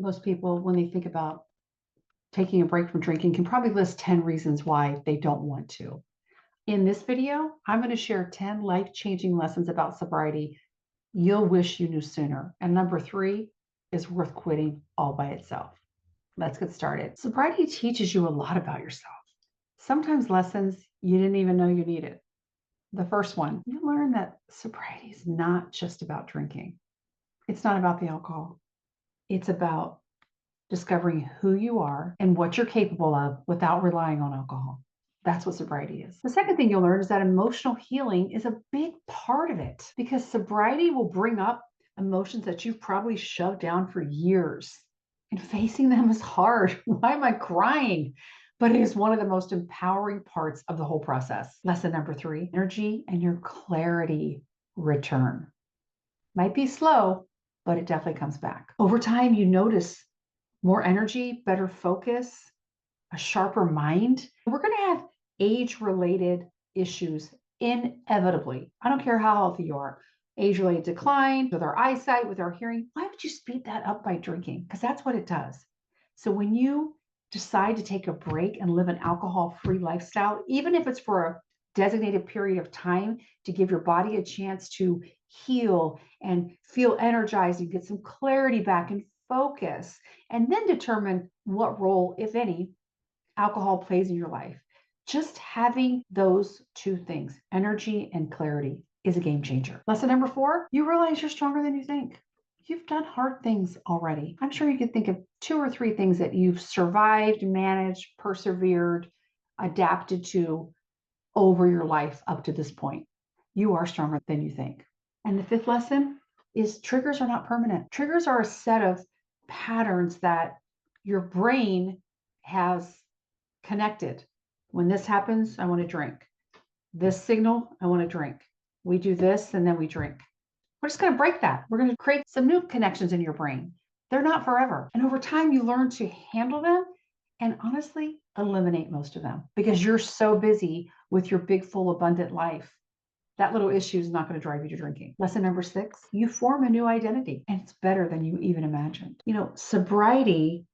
most people, when they think about taking a break from drinking, can probably list 10 reasons why they don't want to. In this video, I'm going to share 10 life-changing lessons about sobriety you'll wish you knew sooner. And number 3 is worth quitting all by itself. Let's get started. Sobriety teaches you a lot about yourself. Sometimes lessons you didn't even know you needed. The first one, you learn that sobriety is not just about drinking. It's not about the alcohol. It's about discovering who you are and what you're capable of without relying on alcohol. That's what sobriety is. The second thing you'll learn is that emotional healing is a big part of it, because sobriety will bring up emotions that you've probably shoved down for years. And facing them is hard. Why am I crying? But it is one of the most empowering parts of the whole process. Lesson number 3, energy and your clarity return. Might be slow, but it definitely comes back. Over time, you notice more energy, better focus, a sharper mind. We're going to have age-related issues inevitably. I don't care how healthy you are. Age-related decline with our eyesight, with our hearing. Why would you speed that up by drinking? Because that's what it does. So when you decide to take a break and live an alcohol-free lifestyle, even if it's for a designated period of time to give your body a chance to heal and feel energized and get some clarity back and focus, and then determine what role, if any, alcohol plays in your life. Just having those 2 things, energy and clarity, is a game changer. Lesson number 4, you realize you're stronger than you think. You've done hard things already. I'm sure you could think of 2 or 3 things that you've survived, managed, persevered, adapted to over your life up to this point. You are stronger than you think. And the 5th lesson is triggers are not permanent. Triggers are a set of patterns that your brain has connected. When this happens, I want to drink. This signal, I want to drink. We do this and then we drink. We're just going to break that. We're going to create some new connections in your brain. They're not forever. And over time, you learn to handle them and honestly eliminate most of them, because you're so busy with your big, full, abundant life. That little issue is not going to drive you to drinking. Lesson number 6, you form a new identity, and it's better than you even imagined. Sobriety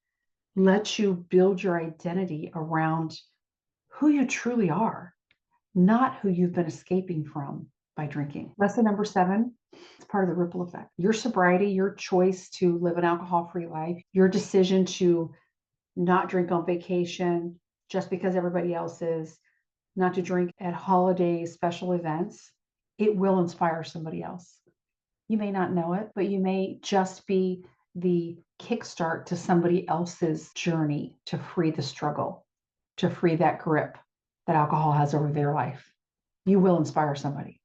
lets you build your identity around who you truly are, not who you've been escaping from by drinking. Lesson number 7, it's part of the ripple effect. Your sobriety, your choice to live an alcohol-free life, your decision to not drink on vacation just because everybody else is, not to drink at holidays, special events, it will inspire somebody else. You may not know it, but you may just be the kickstart to somebody else's journey to free the struggle, to free that grip that alcohol has over their life. You will inspire somebody.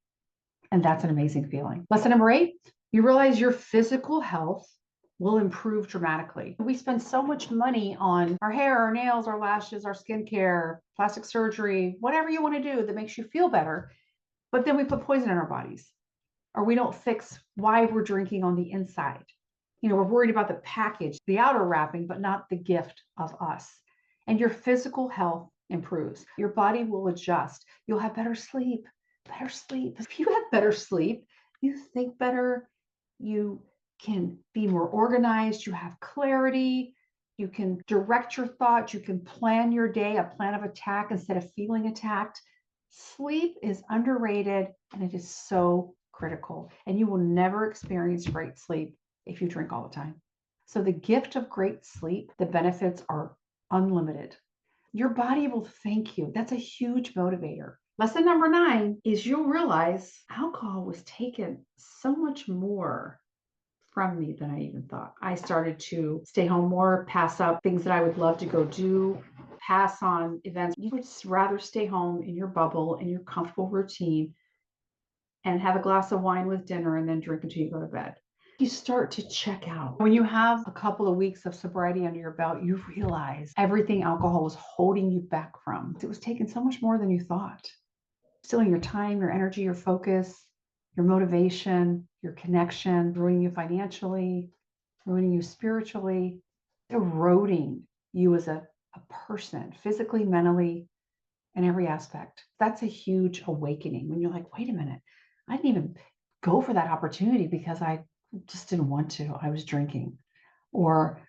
And that's an amazing feeling. Lesson number 8, you realize your physical health will improve dramatically. We spend so much money on our hair, our nails, our lashes, our skincare, plastic surgery, whatever you want to do that makes you feel better. But then we put poison in our bodies, or we don't fix why we're drinking on the inside. We're worried about the package, the outer wrapping, but not the gift of us. And your physical health improves. Your body will adjust. You'll have better sleep. Better sleep. If you have better sleep, you think better. You can be more organized. You have clarity. You can direct your thoughts. You can plan your day, a plan of attack instead of feeling attacked. Sleep is underrated, and it is so critical. And you will never experience great sleep if you drink all the time. So the gift of great sleep, the benefits are unlimited. Your body will thank you. That's a huge motivator. Lesson number 9 is you'll realize alcohol was taken so much more from me than I even thought. I started to stay home more, pass up things that I would love to go do, pass on events. You would rather stay home in your bubble, in your comfortable routine, and have a glass of wine with dinner and then drink until you go to bed. You start to check out. When you have a couple of weeks of sobriety under your belt, you realize everything alcohol was holding you back from. It was taking so much more than you thought. Stealing your time, your energy, your focus, your motivation, your connection, ruining you financially, ruining you spiritually, eroding you as a person, physically, mentally, in every aspect. That's a huge awakening when you're like, wait a minute, I didn't even go for that opportunity because I just didn't want to. I was drinking. Or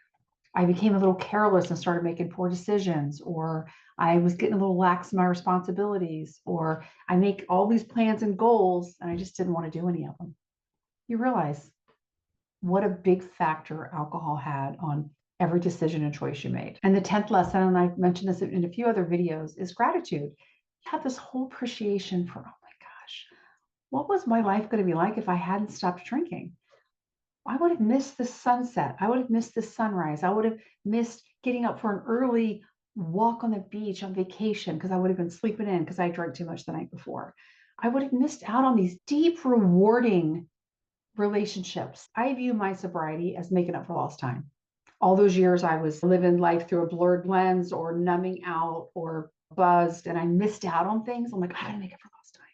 I became a little careless and started making poor decisions, or I was getting a little lax in my responsibilities, or I make all these plans and goals and I just didn't want to do any of them. You realize what a big factor alcohol had on every decision and choice you made. And the 10th lesson, and I've mentioned this in a few other videos, is gratitude. You have this whole appreciation for, oh my gosh, what was my life going to be like if I hadn't stopped drinking? I would have missed the sunset. I would have missed the sunrise. I would have missed getting up for an early walk on the beach on vacation because I would have been sleeping in because I drank too much the night before. I would have missed out on these deep, rewarding relationships. I view my sobriety as making up for lost time. All those years I was living life through a blurred lens or numbing out or buzzed, and I missed out on things. I'm like, I gotta make up for lost time.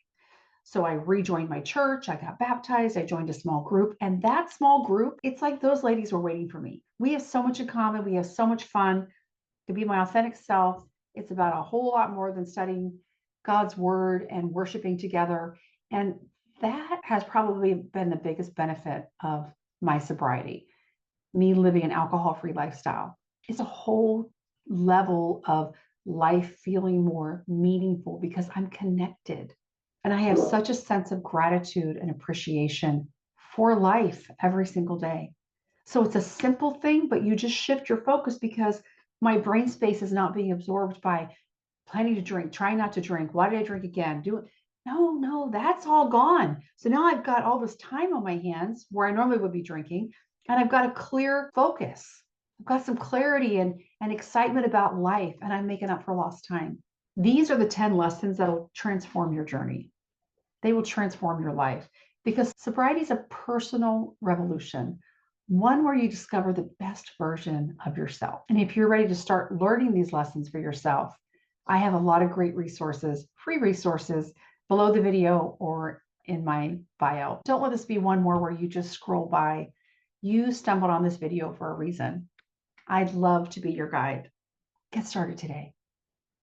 So I rejoined my church. I got baptized. I joined a small group. And that small group, it's like those ladies were waiting for me. We have so much in common. We have so much fun to be my authentic self. It's about a whole lot more than studying God's word and worshiping together. And that has probably been the biggest benefit of my sobriety, me living an alcohol-free lifestyle. It's a whole level of life feeling more meaningful because I'm connected. And I have such a sense of gratitude and appreciation for life every single day. So it's a simple thing, but you just shift your focus because my brain space is not being absorbed by planning to drink, trying not to drink. Why did I drink again? Do it. No, that's all gone. So now I've got all this time on my hands where I normally would be drinking, and I've got a clear focus. I've got some clarity and excitement about life, and I'm making up for lost time. These are the 10 lessons that'll transform your journey. They will transform your life because sobriety is a personal revolution, one where you discover the best version of yourself. And if you're ready to start learning these lessons for yourself, I have a lot of great resources, free resources below the video or in my bio. Don't let this be one more where you just scroll by. You stumbled on this video for a reason. I'd love to be your guide. Get started today.